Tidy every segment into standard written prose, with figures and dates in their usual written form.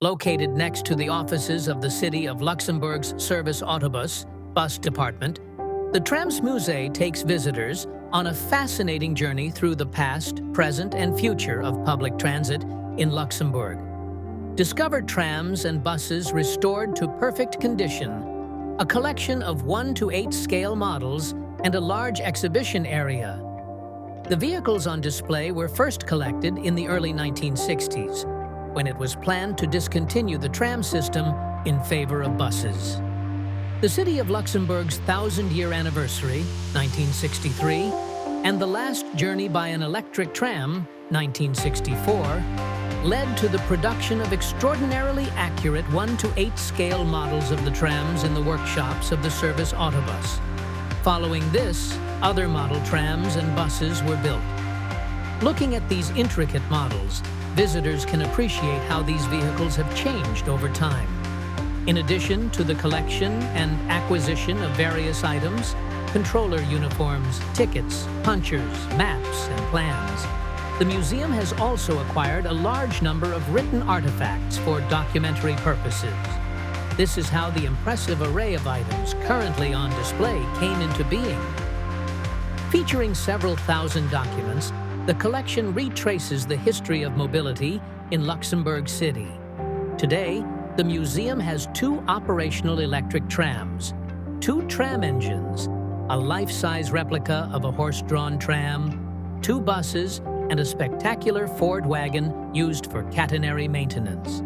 Located next to the offices of the City of Luxembourg's Service Autobus bus department, the Trams Musée takes visitors on a fascinating journey through the past, present, and future of public transit in Luxembourg. Discover trams and buses restored to perfect condition, a collection of 1 to 8 scale models, and a large exhibition area. The vehicles on display were first collected in the early 1960s, when it was planned to discontinue the tram system in favor of buses. The City of Luxembourg's 1,000-year anniversary, 1963, and the last journey by an electric tram, 1964, led to the production of extraordinarily accurate 1 to 8 scale models of the trams in the workshops of the Service Autobus. Following this, other model trams and buses were built. Looking at these intricate models, visitors can appreciate how these vehicles have changed over time. In addition to the collection and acquisition of various items, controller uniforms, tickets, punchers, maps, and plans, the museum has also acquired a large number of written artifacts for documentary purposes. This is how the impressive array of items currently on display came into being. Featuring several thousand documents, the collection retraces the history of mobility in Luxembourg City. Today, the museum has 2 operational electric trams, 2 tram engines, a life-size replica of a horse-drawn tram, 2 buses, and a spectacular Ford wagon used for catenary maintenance.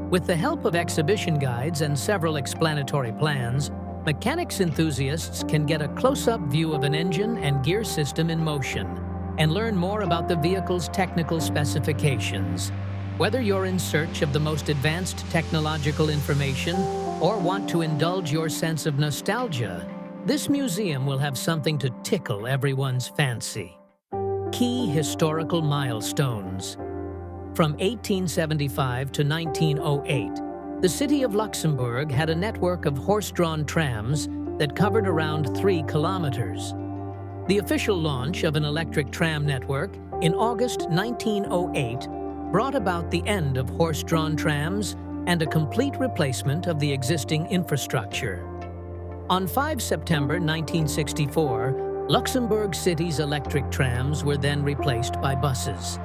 With the help of exhibition guides and several explanatory plans, mechanics enthusiasts can get a close-up view of an engine and gear system in motion and learn more about the vehicle's technical specifications. Whether you're in search of the most advanced technological information or want to indulge your sense of nostalgia, this museum will have something to tickle everyone's fancy. Key historical milestones. From 1875 to 1908, the City of Luxembourg had a network of horse-drawn trams that covered around 3 kilometers. The official launch of an electric tram network in August 1908 brought about the end of horse-drawn trams and a complete replacement of the existing infrastructure. On 5 September 1964, Luxembourg City's electric trams were then replaced by buses.